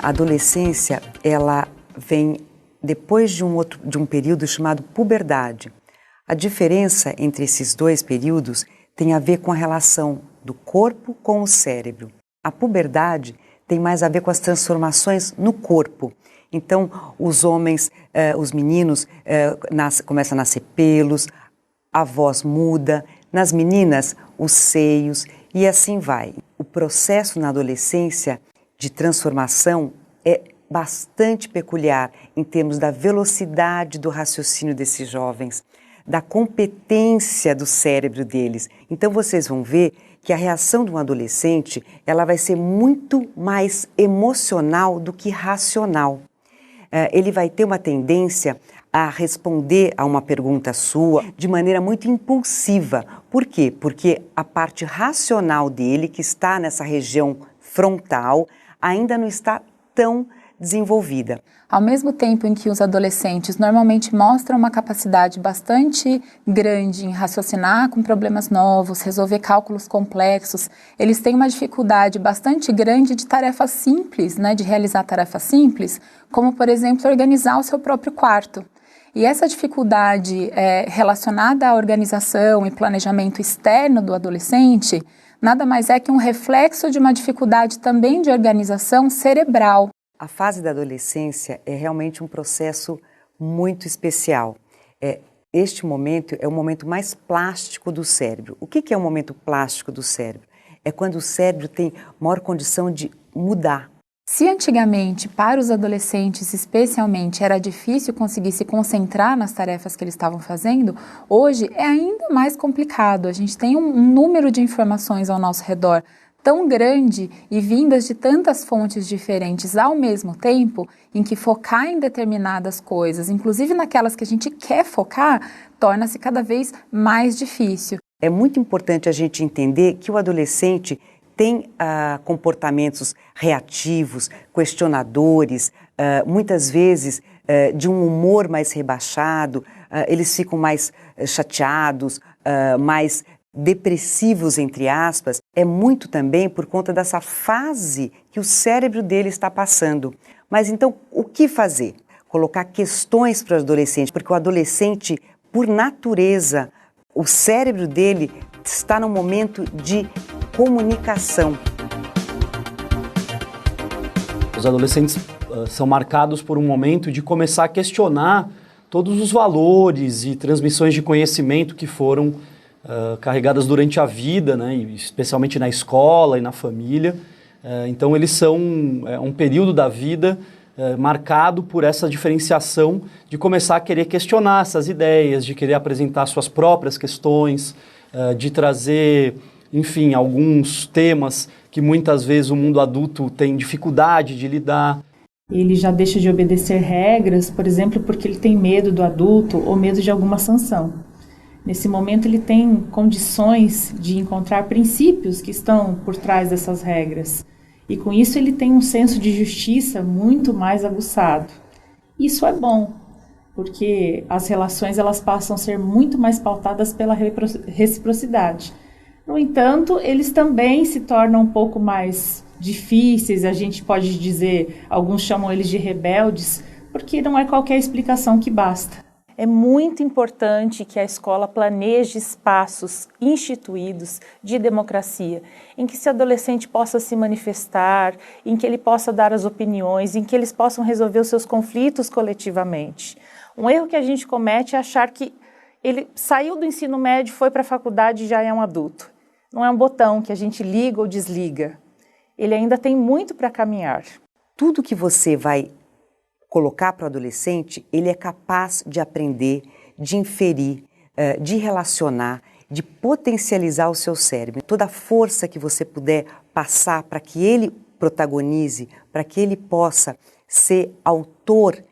A adolescência, ela vem depois de um período chamado puberdade. A diferença entre esses dois períodos tem a ver com a relação do corpo com o cérebro. A puberdade tem mais a ver com as transformações no corpo. Então, os homens, os meninos, começam a nascer pelos, a voz muda, nas meninas, os seios e assim vai. O processo na adolescência de transformação é bastante peculiar em termos da velocidade do raciocínio desses jovens, da competência do cérebro deles. Então vocês vão ver que a reação de um adolescente ela vai ser muito mais emocional do que racional. Ele vai ter uma tendência a responder a uma pergunta sua de maneira muito impulsiva. Por quê? Porque a parte racional dele, que está nessa região frontal, ainda não está tão desenvolvida. Ao mesmo tempo em que os adolescentes normalmente mostram uma capacidade bastante grande em raciocinar com problemas novos, resolver cálculos complexos, eles têm uma dificuldade bastante grande de tarefas simples, de realizar tarefas simples, como, por exemplo, organizar o seu próprio quarto. E essa dificuldade relacionada à organização e planejamento externo do adolescente nada mais é que um reflexo de uma dificuldade também de organização cerebral. A fase da adolescência é realmente um processo muito especial. Este momento é o momento mais plástico do cérebro. O que é o momento plástico do cérebro? É quando o cérebro tem maior condição de mudar. Se antigamente, para os adolescentes especialmente, era difícil conseguir se concentrar nas tarefas que eles estavam fazendo, hoje é ainda mais complicado. A gente tem um número de informações ao nosso redor tão grande e vindas de tantas fontes diferentes ao mesmo tempo, em que focar em determinadas coisas, inclusive naquelas que a gente quer focar, torna-se cada vez mais difícil. É muito importante a gente entender que o adolescente tem comportamentos reativos, questionadores, muitas vezes de um humor mais rebaixado, eles ficam mais chateados, mais depressivos, entre aspas, é muito também por conta dessa fase que o cérebro dele está passando. Mas então, o que fazer? Colocar questões para o adolescente, porque o adolescente, por natureza, o cérebro dele está no momento de comunicação. Os adolescentes são marcados por um momento de começar a questionar todos os valores e transmissões de conhecimento que foram carregadas durante a vida, especialmente na escola e na família. Então eles são um período da vida marcado por essa diferenciação de começar a querer questionar essas ideias, de querer apresentar suas próprias questões, de trazer, enfim, alguns temas que muitas vezes o mundo adulto tem dificuldade de lidar. Ele já deixa de obedecer regras, por exemplo, porque ele tem medo do adulto ou medo de alguma sanção. Nesse momento ele tem condições de encontrar princípios que estão por trás dessas regras. E com isso ele tem um senso de justiça muito mais aguçado. Isso é bom, porque as relações elas passam a ser muito mais pautadas pela reciprocidade. No entanto, eles também se tornam um pouco mais difíceis, a gente pode dizer, alguns chamam eles de rebeldes, porque não é qualquer explicação que basta. É muito importante que a escola planeje espaços instituídos de democracia, em que esse adolescente possa se manifestar, em que ele possa dar as opiniões, em que eles possam resolver os seus conflitos coletivamente. Um erro que a gente comete é achar que ele saiu do ensino médio, foi para a faculdade e já é um adulto. Não é um botão que a gente liga ou desliga. Ele ainda tem muito para caminhar. Tudo que você vai colocar para o adolescente, ele é capaz de aprender, de inferir, de relacionar, de potencializar o seu cérebro. Toda a força que você puder passar para que ele protagonize, para que ele possa ser autor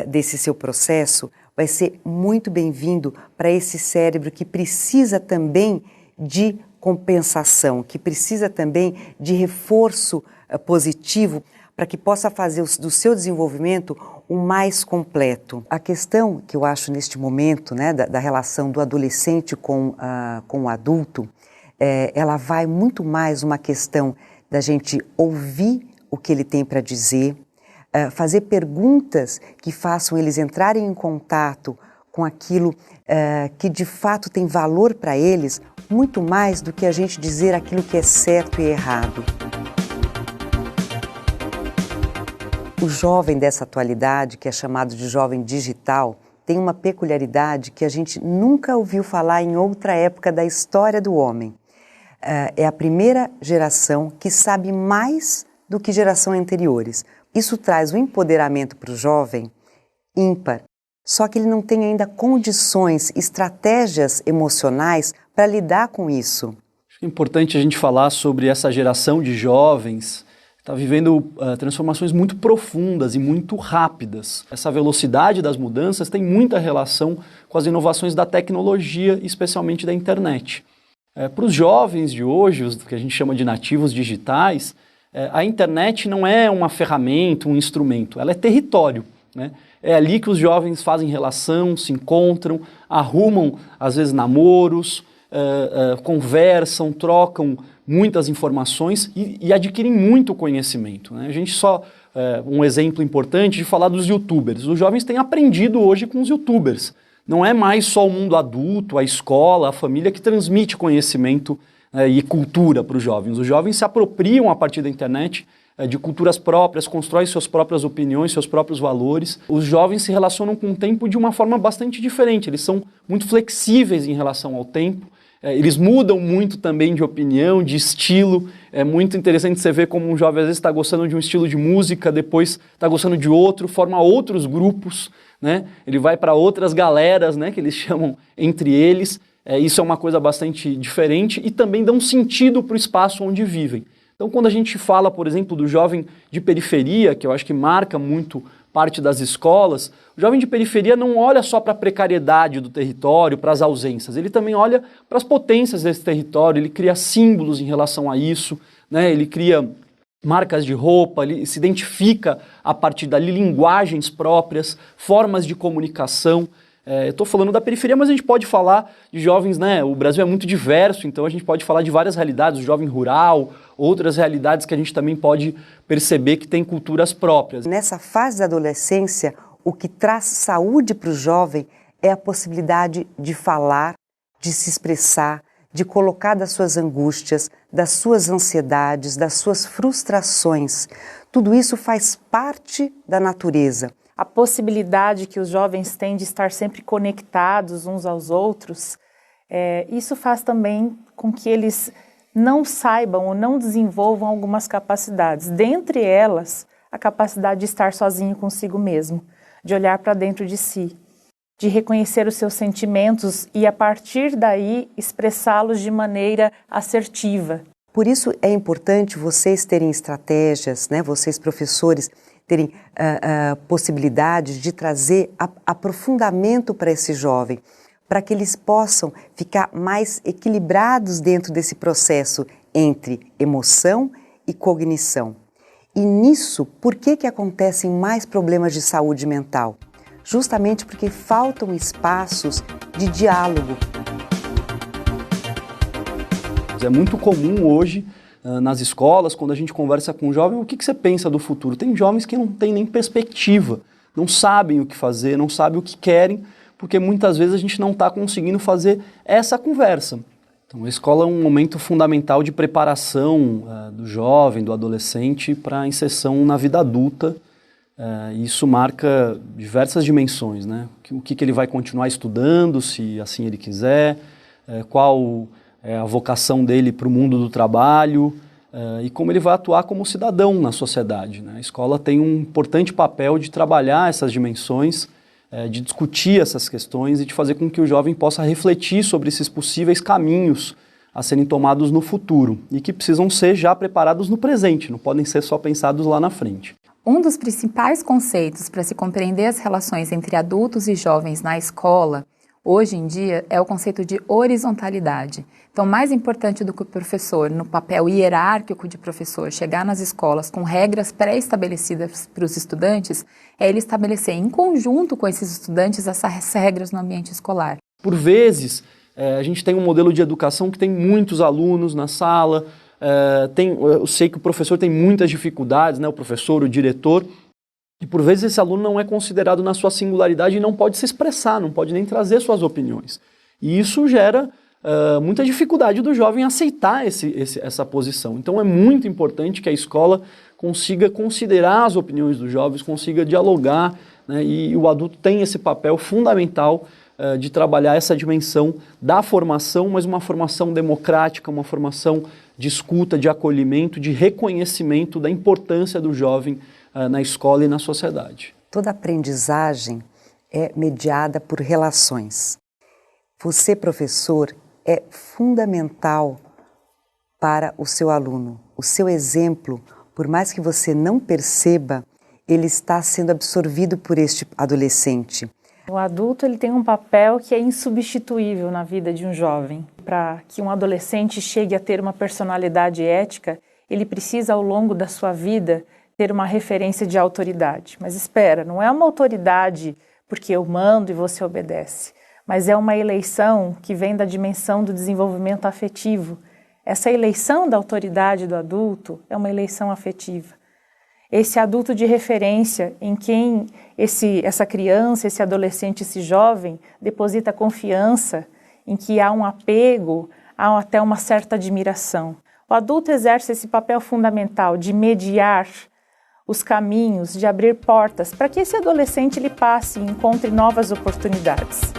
desse seu processo, vai ser muito bem-vindo para esse cérebro que precisa também de compensação, que precisa também de reforço positivo para que possa fazer do seu desenvolvimento o mais completo. A questão que eu acho neste momento, da relação do adolescente com o adulto, ela vai muito mais uma questão da gente ouvir o que ele tem para dizer, fazer perguntas que façam eles entrarem em contato com aquilo que de fato tem valor para eles, muito mais do que a gente dizer aquilo que é certo e errado. O jovem dessa atualidade, que é chamado de jovem digital, tem uma peculiaridade que a gente nunca ouviu falar em outra época da história do homem. É a primeira geração que sabe mais do que gerações anteriores. Isso traz um empoderamento para o jovem ímpar, só que ele não tem ainda condições, estratégias emocionais para lidar com isso. Acho que é importante a gente falar sobre essa geração de jovens que está vivendo transformações muito profundas e muito rápidas. Essa velocidade das mudanças tem muita relação com as inovações da tecnologia, especialmente da internet. Para os jovens de hoje, os que a gente chama de nativos digitais, a internet não é uma ferramenta, um instrumento, ela é território, né? É ali que os jovens fazem relação, se encontram, arrumam, às vezes, namoros, conversam, trocam muitas informações e adquirem muito conhecimento, né? A gente um exemplo importante de falar dos youtubers. Os jovens têm aprendido hoje com os youtubers. Não é mais só o mundo adulto, a escola, a família que transmite conhecimento e cultura para os jovens. Os jovens se apropriam a partir da internet de culturas próprias, constroem suas próprias opiniões, seus próprios valores. Os jovens se relacionam com o tempo de uma forma bastante diferente. Eles são muito flexíveis em relação ao tempo. Eles mudam muito também de opinião, de estilo. É muito interessante você ver como um jovem às vezes está gostando de um estilo de música, depois está gostando de outro, forma outros grupos, né? Ele vai para outras galeras, né, que eles chamam entre eles. Isso é uma coisa bastante diferente e também dá um sentido para o espaço onde vivem. Então, quando a gente fala, por exemplo, do jovem de periferia, que eu acho que marca muito parte das escolas, o jovem de periferia não olha só para a precariedade do território, para as ausências, ele também olha para as potências desse território, ele cria símbolos em relação a isso, né? Ele cria marcas de roupa, ele se identifica a partir dali, linguagens próprias, formas de comunicação. Eu estou falando da periferia, mas a gente pode falar de jovens, né? O Brasil é muito diverso, então a gente pode falar de várias realidades, o jovem rural, outras realidades que a gente também pode perceber que tem culturas próprias. Nessa fase da adolescência, o que traz saúde para o jovem é a possibilidade de falar, de se expressar, de colocar das suas angústias, das suas ansiedades, das suas frustrações. Tudo isso faz parte da natureza. A possibilidade que os jovens têm de estar sempre conectados uns aos outros, isso faz também com que eles não saibam ou não desenvolvam algumas capacidades. Dentre elas, a capacidade de estar sozinho consigo mesmo, de olhar para dentro de si, de reconhecer os seus sentimentos e, a partir daí, expressá-los de maneira assertiva. Por isso é importante vocês terem estratégias, né, vocês professores, terem possibilidades de trazer aprofundamento para esse jovem, para que eles possam ficar mais equilibrados dentro desse processo entre emoção e cognição. E nisso, por que acontecem mais problemas de saúde mental? Justamente porque faltam espaços de diálogo. É muito comum hoje, nas escolas, quando a gente conversa com um jovem, o que você pensa do futuro? Tem jovens que não têm nem perspectiva, não sabem o que fazer, não sabem o que querem, porque muitas vezes a gente não está conseguindo fazer essa conversa. Então a escola é um momento fundamental de preparação do jovem, do adolescente para a inserção na vida adulta. Isso marca diversas dimensões, né? O que ele vai continuar estudando, se assim ele quiser, qual a vocação dele para o mundo do trabalho e como ele vai atuar como cidadão na sociedade, né? A escola tem um importante papel de trabalhar essas dimensões, de discutir essas questões e de fazer com que o jovem possa refletir sobre esses possíveis caminhos a serem tomados no futuro e que precisam ser já preparados no presente, não podem ser só pensados lá na frente. Um dos principais conceitos para se compreender as relações entre adultos e jovens na escola, hoje em dia, é o conceito de horizontalidade. Então, mais importante do que o professor, no papel hierárquico de professor, chegar nas escolas com regras pré-estabelecidas para os estudantes, é ele estabelecer em conjunto com esses estudantes essas regras no ambiente escolar. Por vezes, a gente tem um modelo de educação que tem muitos alunos na sala, eu sei que o professor tem muitas dificuldades, né, o professor, o diretor, E por vezes esse aluno não é considerado na sua singularidade e não pode se expressar, não pode nem trazer suas opiniões. E isso gera muita dificuldade do jovem aceitar essa posição. Então é muito importante que a escola consiga considerar as opiniões dos jovens, consiga dialogar, né, e o adulto tem esse papel fundamental de trabalhar essa dimensão da formação, mas uma formação democrática, uma formação de escuta, de acolhimento, de reconhecimento da importância do jovem na escola e na sociedade. Toda aprendizagem é mediada por relações. Você, professor, é fundamental para o seu aluno. O seu exemplo, por mais que você não perceba, ele está sendo absorvido por este adolescente. O adulto ele tem um papel que é insubstituível na vida de um jovem. Para que um adolescente chegue a ter uma personalidade ética, ele precisa, ao longo da sua vida, ter uma referência de autoridade. Mas espera, não é uma autoridade porque eu mando e você obedece, mas é uma eleição que vem da dimensão do desenvolvimento afetivo. Essa eleição da autoridade do adulto é uma eleição afetiva. Esse adulto de referência em quem essa criança, esse adolescente, esse jovem deposita confiança, em que há um apego, há até uma certa admiração. O adulto exerce esse papel fundamental de mediar os caminhos, de abrir portas para que esse adolescente ele passe e encontre novas oportunidades.